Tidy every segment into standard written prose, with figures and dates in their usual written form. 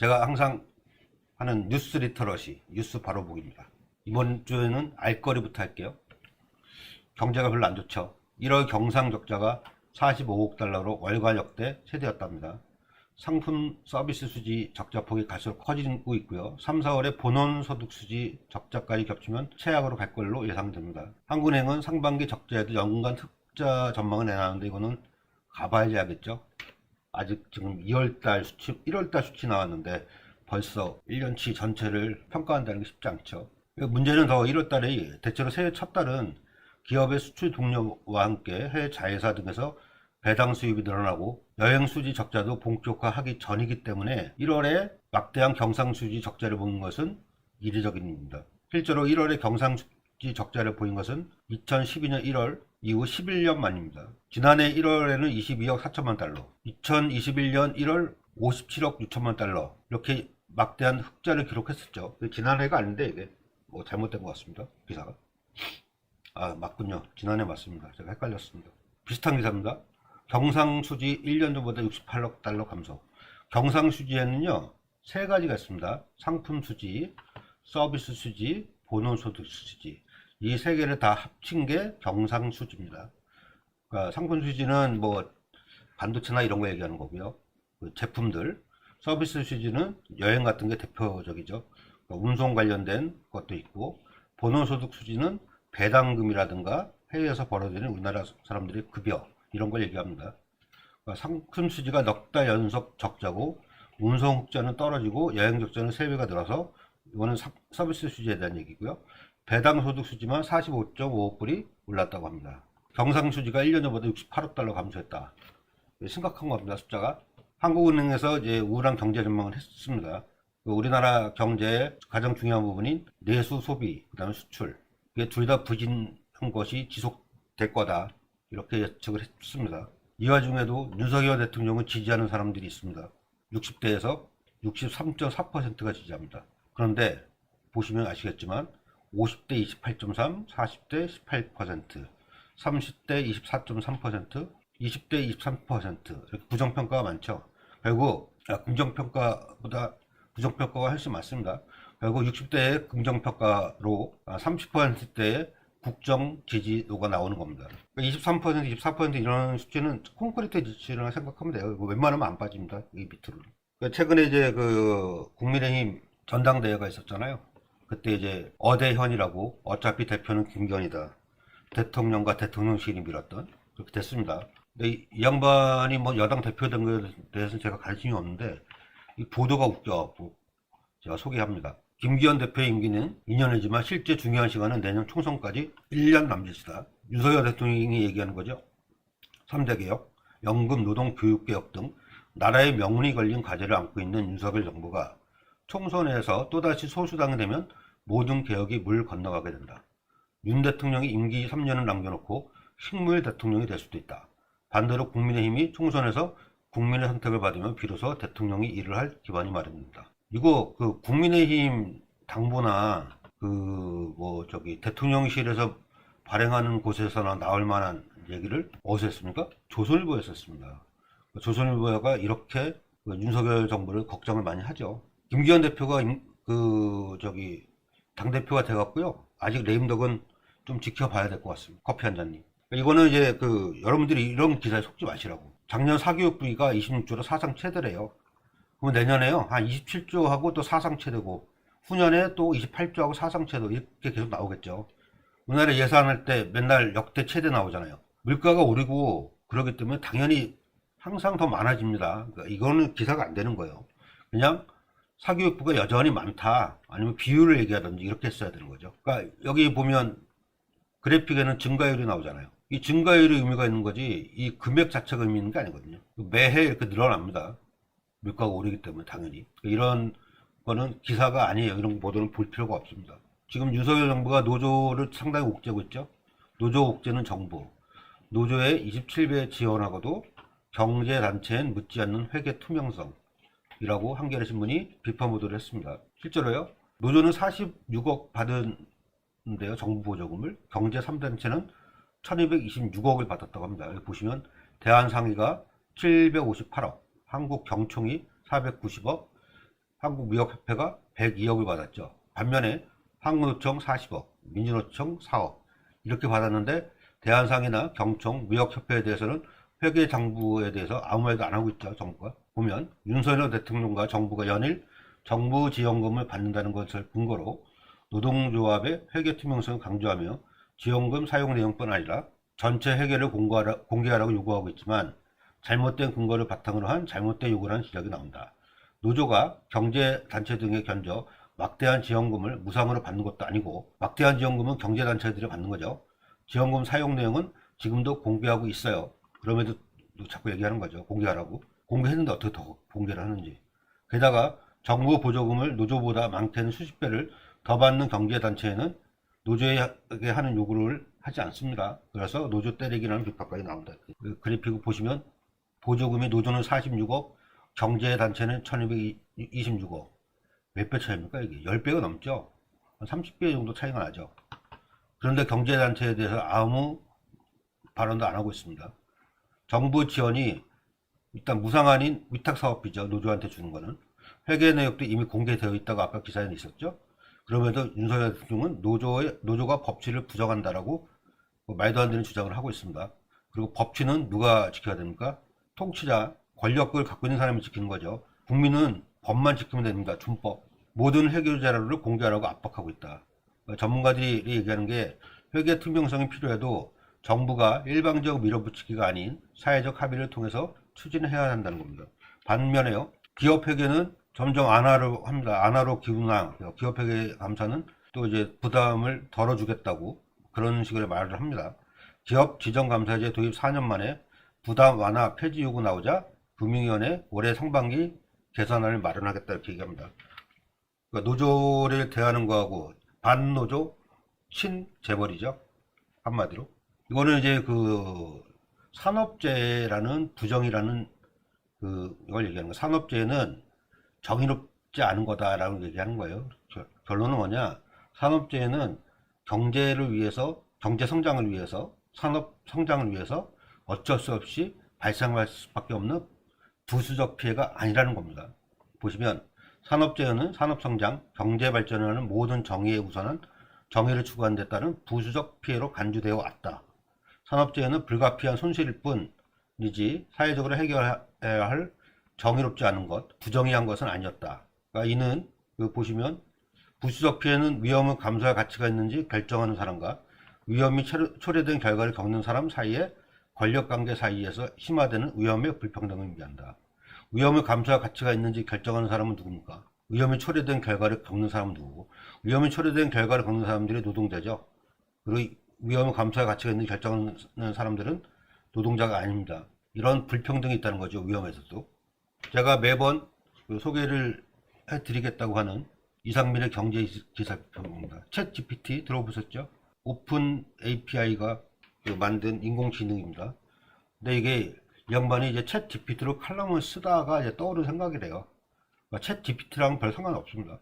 제가 항상 하는 뉴스 리터러시, 뉴스 바로 보기입니다. 이번 주에는 알거리부터 할게요. 경제가 별로 안 좋죠. 1월 경상적자가 45억 달러로 월간 역대 최대였답니다. 상품 서비스 수지 적자폭이 갈수록 커지고 있고요. 3, 4월에 본원소득 수지 적자까지 겹치면 최악으로 갈 걸로 예상됩니다. 한국은행은 상반기 적자에도 연간 흑자 전망을 내놨는데 이거는 가봐야지 알겠죠. 아직 지금 2월달 수치, 1월달 수치 나왔는데 벌써 1년치 전체를 평가한다는 게 쉽지 않죠. 문제는 더 1월달에 대체로 새해 첫 달은 기업의 수출 동력과 함께 해외 자회사 등에서 배당 수입이 늘어나고 여행 수지 적자도 본격화하기 전이기 때문에 1월에 막대한 경상 수지 적자를 보는 것은 이례적인 일입니다. 실제로 1월에 경상 수지 적자를 보인 것은 2012년 1월 이후 11년 만입니다. 지난해 1월에는 22억 4천만 달러, 2021년 1월 57억 6천만 달러, 이렇게 막대한 흑자를 기록했었죠. 지난해가 아닌데 이게 뭐 잘못된 것 같습니다. 기사가. 아, 맞군요. 지난해 맞습니다. 제가 헷갈렸습니다. 비슷한 기사입니다. 경상수지 1년 전보다 68억 달러 감소. 경상수지에는요, 세 가지가 있습니다. 상품수지, 서비스 수지, 본원소득 수지. 이 세 개를 다 합친 게 경상수지입니다. 그러니까 상품수지는 뭐 반도체나 이런 거 얘기하는 거고요. 그 제품들. 서비스 수지는 여행 같은 게 대표적이죠. 그러니까 운송 관련된 것도 있고, 본원소득 수지는 배당금이라든가 해외에서 벌어들이는 우리나라 사람들의 급여 이런 걸 얘기합니다. 그러니까 상품 수지가 넉 달 연속 적자고 운송 흑자는 떨어지고 여행 적자는 3배가 늘어서 이거는 서비스 수지에 대한 얘기고요. 배당 소득 수지만 45.5억 불이 올랐다고 합니다. 경상 수지가 1년 전보다 68억 달러 감소했다. 심각한 겁니다. 숫자가. 한국은행에서 이제 우울한 경제 전망을 했습니다. 우리나라 경제의 가장 중요한 부분인 내수 소비, 그 다음에 수출, 이게 둘 다 부진한 것이 지속될 거다. 이렇게 예측을 했습니다. 이 와중에도 윤석열 대통령을 지지하는 사람들이 있습니다. 60대에서 63.4%가 지지합니다. 그런데 보시면 아시겠지만 50대 28.3%, 40대 18%, 30대 24.3%, 20대 23% 이렇게 부정평가가 많죠. 결국 긍정평가보다 부정평가가 훨씬 많습니다. 결국 60대의 긍정평가로 30%대의 국정 지지도가 나오는 겁니다. 23%, 24% 이런 수치는 콘크리트 지지를 생각하면 돼요. 웬만하면 안 빠집니다. 이 밑으로. 최근에 이제 그 국민의힘 전당대회가 있었잖아요. 그때 이제 어대현이라고 어차피 대표는 김기현이다. 대통령과 대통령실이 밀었던 그렇게 됐습니다. 근데 이 양반이 뭐 여당 대표된 것에 대해서는 제가 관심이 없는데 이 보도가 웃겨갖고 제가 소개합니다. 김기현 대표의 임기는 2년이지만 실제 중요한 시간은 내년 총선까지 1년 남짓이다. 윤석열 대통령이 얘기하는 거죠. 3대 개혁, 연금, 노동, 교육개혁 등 나라의 명운이 걸린 과제를 안고 있는 윤석열 정부가 총선에서 또다시 소수당이 되면 모든 개혁이 물 건너가게 된다. 윤 대통령이 임기 3년을 남겨놓고 식물 대통령이 될 수도 있다. 반대로 국민의힘이 총선에서 국민의 선택을 받으면 비로소 대통령이 일을 할 기반이 마련된다. 이거 그 국민의힘 당부나 대통령실에서 발행하는 곳에서나 나올 만한 얘기를 어디서 했습니까? 조선일보에서 했습니다. 조선일보가 이렇게 윤석열 정부를 걱정을 많이 하죠. 김기현 대표가 당대표가 돼갖고요. 아직 레임덕은 좀 지켜봐야 될 것 같습니다. 커피 한 잔님. 이거는 이제 여러분들이 이런 기사에 속지 마시라고. 작년 사교육 부위가 26조로 사상 최대래요. 그럼 내년에요. 한 27조 하고 또 사상 최대고, 후년에 또 28조 하고 사상 최대 이렇게 계속 나오겠죠. 우리나라 예산할 때 맨날 역대 최대 나오잖아요. 물가가 오르고 그러기 때문에 당연히 항상 더 많아집니다. 그러니까 이거는 기사가 안 되는 거예요. 그냥 사교육부가 여전히 많다. 아니면 비율을 얘기하든지 이렇게 했어야 되는 거죠. 그러니까 여기 보면 그래픽에는 증가율이 나오잖아요. 이 증가율의 의미가 있는 거지 이 금액 자체가 의미 있는 게 아니거든요. 매해 이렇게 늘어납니다. 물가가 오르기 때문에 당연히. 이런 거는 기사가 아니에요. 이런 보도는 볼 필요가 없습니다. 지금 윤석열 정부가 노조를 상당히 옥죄고 있죠. 노조 옥죄는 정부. 노조에 27배 지원하고도 경제단체엔 묻지 않는 회계 투명성이라고 한겨레 신문이 비판 보도를 했습니다. 실제로요. 노조는 46억 받은데요. 정부 보조금을. 경제 3단체는 1226억을 받았다고 합니다. 여기 보시면 대한상의가 758억, 한국경총이 490억, 한국무역협회가 102억을 받았죠. 반면에 한국노총 40억, 민주노총 4억 이렇게 받았는데 대한상이나 경총, 무역협회에 대해서는 회계장부에 대해서 아무 말도 안 하고 있죠. 정부가. 보면 윤석열 대통령과 정부가 연일 정부 지원금을 받는다는 것을 근거로 노동조합의 회계 투명성을 강조하며 지원금 사용 내용뿐 아니라 전체 회계를 공개하라고 요구하고 있지만 잘못된 근거를 바탕으로 한 잘못된 요구라는 지적이 나온다. 노조가 경제단체 등에 견져 막대한 지원금을 무상으로 받는 것도 아니고 막대한 지원금은 경제단체들이 받는 거죠. 지원금 사용 내용은 지금도 공개하고 있어요. 그럼에도 자꾸 얘기하는 거죠. 공개하라고. 공개했는데 어떻게 더 공개를 하는지. 게다가 정부 보조금을 노조보다 많게는 수십 배를 더 받는 경제단체에는 노조에게 하는 요구를 하지 않습니다. 그래서 노조 때리기라는 비판까지 나온다. 그 그래픽을 보시면 보조금이 노조는 46억, 경제단체는 1226억. 몇 배 차이입니까? 이게 10배가 넘죠. 한 30배 정도 차이가 나죠. 그런데 경제단체에 대해서 아무 발언도 안 하고 있습니다. 정부 지원이 일단 무상 아닌 위탁사업비죠. 노조한테 주는 거는. 회계 내역도 이미 공개되어 있다고 아까 기사에는 있었죠. 그럼에도 윤석열 대통령은 노조가 법치를 부정한다라고 말도 안 되는 주장을 하고 있습니다. 그리고 법치는 누가 지켜야 됩니까? 통치자, 권력을 갖고 있는 사람이 지키는 거죠. 국민은 법만 지키면 됩니다. 준법. 모든 회계 자료를 공개하라고 압박하고 있다. 전문가들이 얘기하는 게 회계 투명성이 필요해도 정부가 일방적 밀어붙이기가 아닌 사회적 합의를 통해서 추진해야 한다는 겁니다. 반면에요, 기업 회계는 점점 안하로 합니다. 안하로 기운하 기업 회계 감사는 또 이제 부담을 덜어주겠다고 그런 식으로 말을 합니다. 기업 지정감사제 도입 4년 만에 부담 완화 폐지 요구 나오자 금융위원회 올해 상반기 개선안을 마련하겠다 이렇게 얘기합니다. 그러니까 노조를 대하는 거하고 반노조 친재벌이죠. 한마디로. 이거는 이제 그 산업재해라는 부정이라는 이걸 얘기하는 거예요. 산업재해는 정의롭지 않은 거다라고 얘기하는 거예요. 결론은 뭐냐? 산업재해는 경제를 위해서, 경제 성장을 위해서, 산업 성장을 위해서 어쩔 수 없이 발생할 수밖에 없는 부수적 피해가 아니라는 겁니다. 보시면 산업재해는 산업성장, 경제발전을 하는 모든 정의에 우선한 정의를 추구하는 데 따른 부수적 피해로 간주되어 왔다. 산업재해는 불가피한 손실일 뿐이지 사회적으로 해결해야 할 정의롭지 않은 것, 부정의한 것은 아니었다. 그러니까 이는 보시면 부수적 피해는 위험을 감수할 가치가 있는지 결정하는 사람과 위험이 초래된 결과를 겪는 사람 사이에 권력관계 사이에서 심화되는 위험의 불평등을 의미한다. 위험을 감수할 가치가 있는지 결정하는 사람은 누굽니까? 위험이 초래된 결과를 겪는 사람은 누구고, 위험이 초래된 결과를 겪는 사람들이 노동자죠. 그리고 위험을 감수할 가치가 있는지 결정하는 사람들은 노동자가 아닙니다. 이런 불평등이 있다는 거죠. 위험에서도. 제가 매번 소개를 해드리겠다고 하는 이상민의 경제 기사입니다. 챗 GPT 들어보셨죠? 오픈 API가 만든 인공지능입니다. 근데 이게 이 양반이 이제 챗 GPT로 칼럼을 쓰다가 이제 떠오른 생각이래요. 그러니까 챗 GPT랑 별 상관없습니다.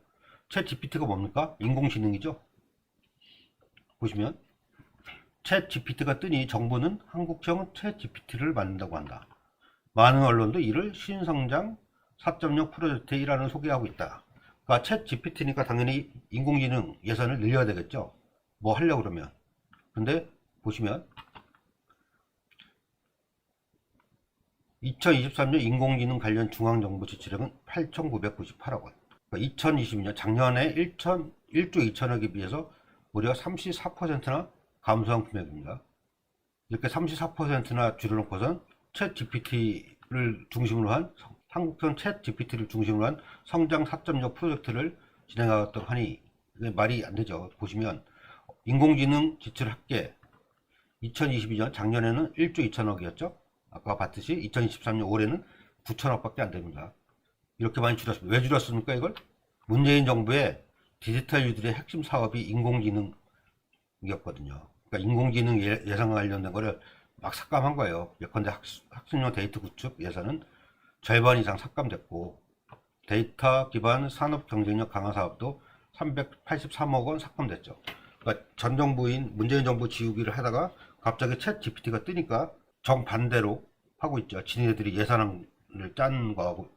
챗 GPT가 뭡니까? 인공지능이죠. 보시면 챗 GPT가 뜨니 정부는 한국형 챗 GPT를 만든다고 한다. 많은 언론도 이를 신성장 4.0 프로젝트의 일환을 소개하고 있다. 그러니까 챗 GPT니까 당연히 인공지능 예산을 늘려야 되겠죠. 뭐 하려고 그러면. 근데 보시면 2023년 인공지능 관련 중앙정부 지출액은 8,998억 원. 그러니까 2022년 작년에 1조 2천억에 비해서 무려 34%나 감소한 금액입니다. 이렇게 34%나 줄여놓고선 챗 GPT를 중심으로 한 한국형 챗 GPT를 중심으로 한 성장 4.0 프로젝트를 진행하겠다고 하니 말이 안 되죠. 보시면 인공지능 지출 합계 2022년 작년에는 1조 2천억이었죠. 아까 봤듯이 2023년 올해는 9천억밖에 안 됩니다. 이렇게 많이 줄였습니다. 왜 줄였습니까 이걸? 문재인 정부의 디지털 유들의 핵심 사업이 인공지능이었거든요. 그러니까 인공지능 예산 관련된 거를 막 삭감한 거예요. 예컨대 학습용 데이터 구축 예산은 절반 이상 삭감됐고, 데이터 기반 산업 경쟁력 강화 사업도 383억 원 삭감됐죠. 그러니까 전 정부인 문재인 정부 지우기를 하다가 갑자기 챗 GPT가 뜨니까 정반대로 하고 있죠. 지네들이 예산을 짠 거하고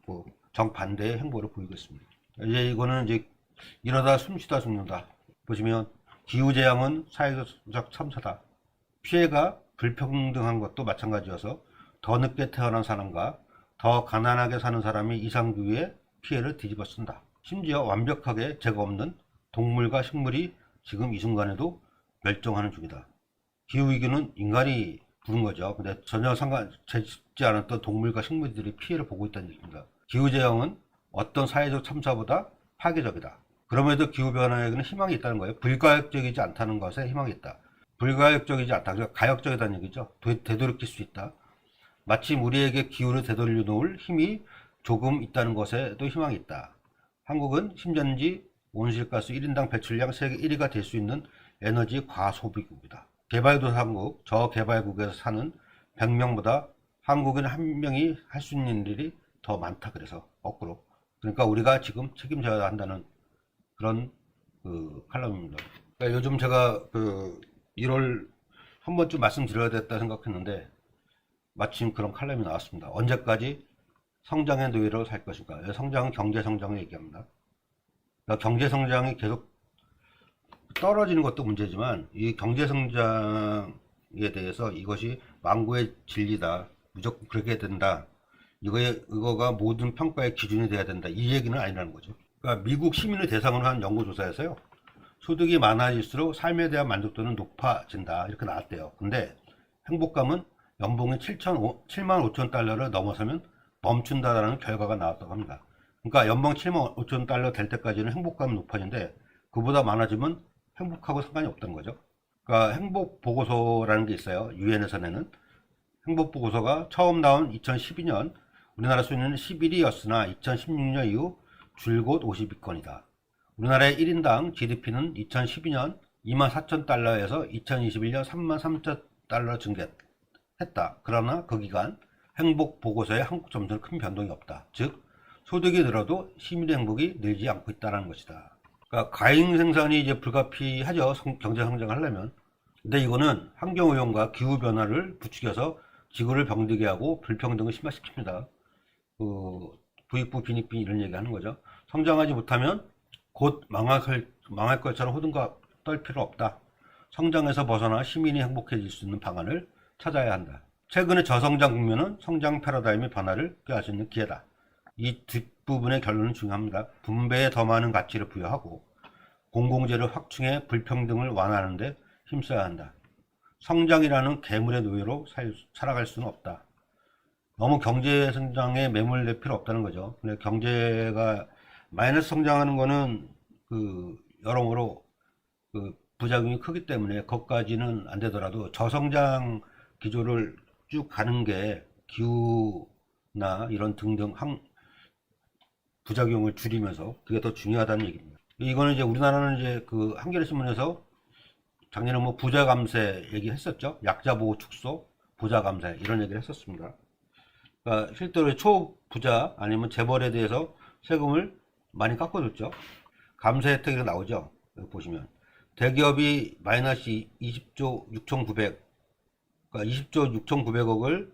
정반대의 행보를 보이고 있습니다. 이제 이거는 이제 이러다 숨쉬다 죽는다. 보시면 기후재앙은 사회적 참사다. 피해가 불평등한 것도 마찬가지여서 더 늦게 태어난 사람과 더 가난하게 사는 사람이 이상기후의 피해를 뒤집어 쓴다. 심지어 완벽하게 죄가 없는 동물과 식물이 지금 이 순간에도 멸종하는 중이다. 기후위기는 인간이 부른 거죠. 근데 전혀 죄짓지 않았던 동물과 식물들이 피해를 보고 있다는 얘기입니다. 기후재앙은 어떤 사회적 참사보다 파괴적이다. 그럼에도 기후변화에는 희망이 있다는 거예요. 불가역적이지 않다는 것에 희망이 있다. 불가역적이지 않다. 그러니까 가역적이다는 얘기죠. 되돌이킬 수 있다. 마침 우리에게 기후를 되돌려 놓을 힘이 조금 있다는 것에도 희망이 있다. 한국은 신전지 온실가스 1인당 배출량 세계 1위가 될 수 있는 에너지 과소비국이다. 개발도상국, 저개발국에서 사는 100명보다 한국인 1명이 할 수 있는 일이 더 많다. 그래서 거꾸로. 그러니까 우리가 지금 책임져야 한다는 그런 칼럼입니다. 그러니까 요즘 제가 1월 한 번쯤 말씀드려야 됐다 생각했는데 마침 그런 칼럼이 나왔습니다. 언제까지 성장의 노예로 살 것인가? 성장은 경제성장을 얘기합니다. 그러니까 경제성장이 계속 떨어지는 것도 문제지만 이 경제성장에 대해서 이것이 망고의 진리다. 무조건 그렇게 된다. 이거가 모든 평가의 기준이 돼야 된다. 이 얘기는 아니라는 거죠. 그러니까 미국 시민을 대상으로 한 연구조사에서요. 소득이 많아질수록 삶에 대한 만족도는 높아진다. 이렇게 나왔대요. 근데 행복감은 연봉이 7만 5천 달러를 넘어서면 멈춘다라는 결과가 나왔다고 합니다. 그러니까 연봉 7만 5천 달러 될 때까지는 행복감은 높아지는데 그보다 많아지면 행복하고 상관이 없다는 거죠. 그러니까 행복보고서라는 게 있어요. 유엔에서 내는 행복보고서가 처음 나온 2012년 우리나라 순위는 11위였으나 2016년 이후 줄곧 50위권이다. 우리나라의 1인당 GDP는 2012년 24,000달러에서 2021년 33,000달러 증가했다. 그러나 그 기간 행복 보고서의 한국 점수는 큰 변동이 없다. 즉 소득이 늘어도 시민의 행복이 늘지 않고 있다는 것이다. 그러니까 과잉 생산이 이제 불가피하죠. 경제 성장을 하려면. 근데 이거는 환경오염과 기후변화를 부추겨서 지구를 병들게 하고 불평등을 심화시킵니다. 부익부 빈익빈 이런 얘기 하는 거죠. 성장하지 못하면 곧 망할 것처럼 호들갑 떨 필요 없다. 성장에서 벗어나 시민이 행복해질 수 있는 방안을 찾아야 한다. 최근의 저성장 국면은 성장 패러다임의 변화를 꾀할 수 있는 기회다. 이 뒷부분의 결론은 중요합니다. 분배에 더 많은 가치를 부여하고 공공재를 확충해 불평등을 완화하는 데 힘써야 한다. 성장이라는 괴물의 노예로 살아갈 수는 없다. 너무 경제 성장에 매몰될 필요 없다는 거죠. 근데 경제가 마이너스 성장하는 거는 여러모로 부작용이 크기 때문에 그것까지는 안 되더라도 저성장 기조를 쭉 가는 게 기후나 이런 등등 부작용을 줄이면서 그게 더 중요하다는 얘기입니다. 이거는 이제 우리나라는 이제 한겨레 신문에서 작년에 뭐 부자 감세 얘기했었죠. 약자 보호 축소, 부자 감세 이런 얘기를 했었습니다. 그러니까 실제로 초부자 아니면 재벌에 대해서 세금을 많이 깎아줬죠. 감세 혜택이 나오죠. 여기 보시면 대기업이 마이너스 20조 6,900, 그러니까 20조 6,900억을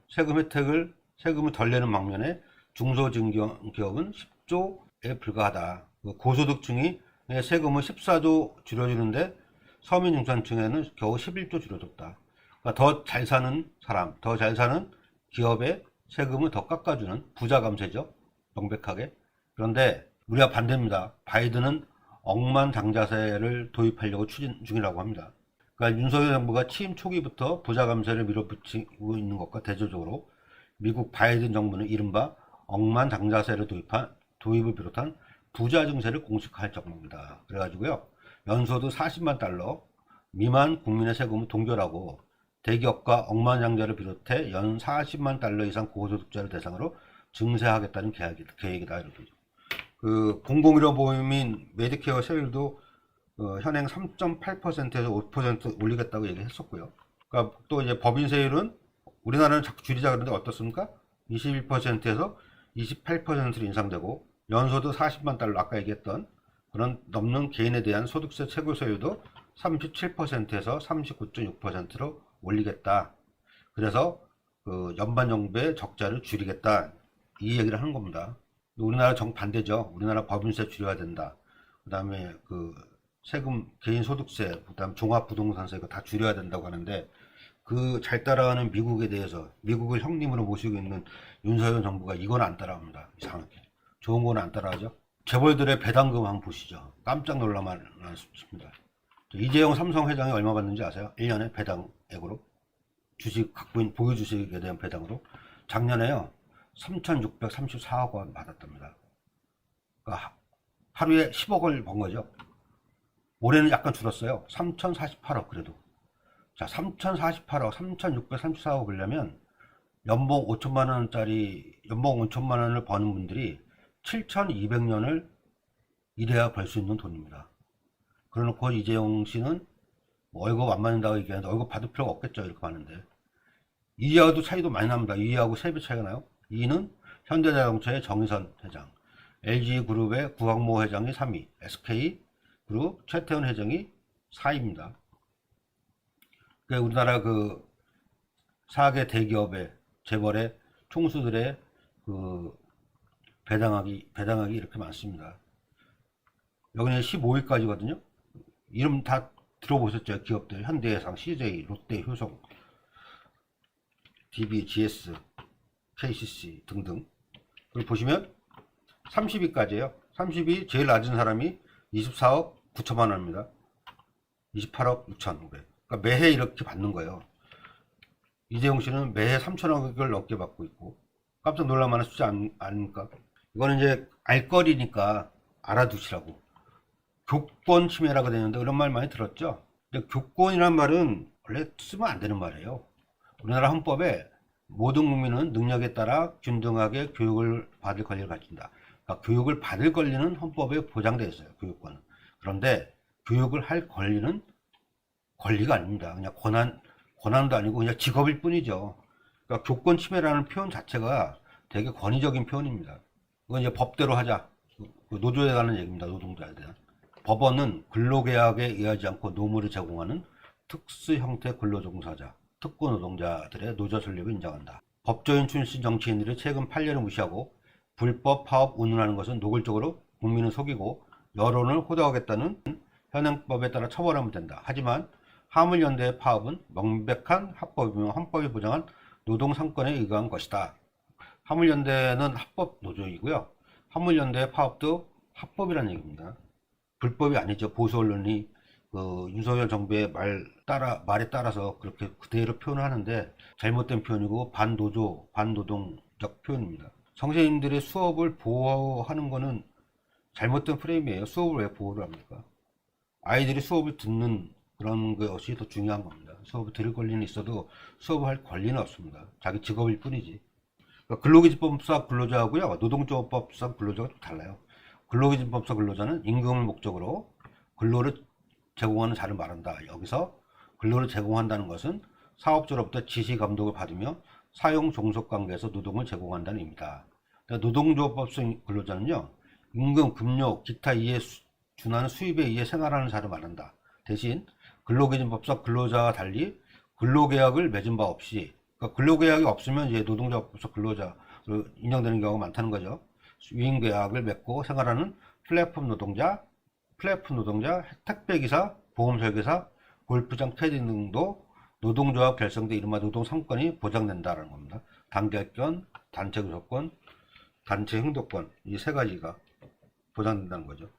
세금을 덜 내는 방면에 중소중기업은 10조에 불과하다. 고소득층이 세금을 14조 줄여주는데 서민중산층에는 겨우 11조 줄여줬다. 그러니까 더 잘 사는 사람, 더 잘 사는 기업에 세금을 더 깎아주는 부자 감세죠. 명백하게. 그런데 우리가 반대입니다. 바이든은 억만장자세를 도입하려고 추진 중이라고 합니다. 그러니까 윤석열 정부가 취임 초기부터 부자 감세를 밀어붙이고 있는 것과 대조적으로 미국 바이든 정부는 이른바 억만장자세를 도입을 비롯한 부자 증세를 공식화할 정도입니다. 그래가지고요, 연소득 40만 달러 미만 국민의 세금을 동결하고 대기업과 억만장자를 비롯해 연 40만 달러 이상 고소득자를 대상으로 증세하겠다는 계획이다. 이렇게. 공공의료 보험인 메디케어 세율도 현행 3.8%에서 5% 올리겠다고 얘기했었고요. 그러니까 또 이제 법인세율은 우리나라는 자꾸 줄이자 그러는데 어떻습니까? 21%에서 28%로 인상되고 연소득 40만 달러 아까 얘기했던 그런 넘는 개인에 대한 소득세 최고세율도 37%에서 39.6%로 올리겠다. 그래서 연반 정부의 적자를 줄이겠다. 이 얘기를 하는 겁니다. 우리나라 정반대죠. 우리나라 법인세 줄여야 된다. 그 다음에 그 세금, 개인소득세, 그 다음 종합부동산세 이거 다 줄여야 된다고 하는데, 그 잘 따라가는 미국에 대해서 미국을 형님으로 모시고 있는 윤석열 정부가 이건 안 따라합니다. 이상하게. 좋은 건 안 따라하죠. 재벌들의 배당금 한번 보시죠. 깜짝 놀라만 싶습니다. 이재용 삼성 회장이 얼마 받는지 아세요? 1년에 배당액으로? 주식 갖고 있는 보유 주식에 대한 배당으로 작년에요 3,634억 원 받았답니다. 그러니까 하루에 10억을 번 거죠. 올해는 약간 줄었어요. 3,048억 그래도. 자, 3,048억, 3,634억 벌려면 연봉 5천만 원짜리 연봉 5천만 원을 버는 분들이 7,200년을 일해야 벌 수 있는 돈입니다. 그래놓고 이재용 씨는 뭐 월급 안 받는다고 얘기하는데 월급 받을 필요가 없겠죠. 이렇게 하는데 이하도 차이도 많이 납니다. 이하고 3배 차이가 나요. 이는 현대자동차의 정의선 회장, LG그룹의 구광모 회장이 3위, SK그룹 최태원 회장이 4위입니다. 그러니까 우리나라 그 4개 대기업의 재벌의 총수들의 그 배당액이 이렇게 많습니다. 여기는 15위까지거든요. 이름 다 들어보셨죠? 기업들 현대해상, CJ, 롯데, 효성, DB, GS, KCC 등등. 그리고 보시면 30위까지예요. 30위 제일 낮은 사람이 24억 9천만 원입니다. 28억 6,500. 그러니까 매해 이렇게 받는 거예요. 이재용 씨는 매해 3천억을 넘게 받고 있고 깜짝 놀랄만한 숫자 아닙니까? 이거는 이제 알거리니까 알아두시라고. 교권 침해라고 되는데 그런 말 많이 들었죠? 근데 교권이란 말은 원래 쓰면 안 되는 말이에요. 우리나라 헌법에 모든 국민은 능력에 따라 균등하게 교육을 받을 권리를 가진다. 그러니까 교육을 받을 권리는 헌법에 보장되어 있어요. 교육권은. 그런데 교육을 할 권리는 권리가 아닙니다. 그냥 권한도 아니고 그냥 직업일 뿐이죠. 그러니까 교권 침해라는 표현 자체가 되게 권위적인 표현입니다. 이건 이제 법대로 하자. 노조에 관한 얘기입니다. 노동자에 대한. 법원은 근로계약에 의하지 않고 노무를 제공하는 특수 형태 근로종사자, 특고 노동자들의 노조 설립을 인정한다. 법조인 출신 정치인들이 최근 판례를 무시하고 불법 파업 운운하는 것은 노골적으로 국민을 속이고 여론을 호도하겠다는 현행법에 따라 처벌하면 된다. 하지만 화물연대의 파업은 명백한 합법이며 헌법이 보장한 노동상권에 의거한 것이다. 화물연대는 합법 노조이고요. 화물연대의 파업도 합법이라는 얘기입니다. 불법이 아니죠. 보수 언론이 윤석열 정부의 말에 따라서 그렇게 그대로 표현을 하는데 잘못된 표현이고 반노조, 반노동적 표현입니다. 선생님들의 수업을 보호하는 거는 잘못된 프레임이에요. 수업을 왜 보호를 합니까? 아이들이 수업을 듣는 그런 것이 더 중요한 겁니다. 수업을 들을 권리는 있어도 수업을 할 권리는 없습니다. 자기 직업일 뿐이지. 그러니까 근로기준법상 근로자하고요, 노동조합법상 근로자가 좀 달라요. 근로기준법상 근로자는 임금을 목적으로 근로를 제공하는 자를 말한다. 여기서 근로를 제공한다는 것은 사업주로부터 지시 감독을 받으며 사용 종속 관계에서 노동을 제공한다는 의미다. 그러니까 노동조합법상 근로자는요, 임금, 급료, 기타 이에 준하는 수입에 의해 생활하는 자를 말한다. 대신 근로기준법상 근로자와 달리 근로계약을 맺은 바 없이, 그러니까 근로계약이 없으면 이제 노동조합법상 근로자로 인정되는 경우가 많다는 거죠. 위임계약을 맺고 생활하는 플랫폼 노동자, 택배기사, 보험설계사, 골프장 캐디 등도 노동조합 결성돼 이른바 노동상권이 보장된다는 겁니다. 단결권, 단체 구속권, 단체 행동권 이 세 가지가 보장된다는 거죠.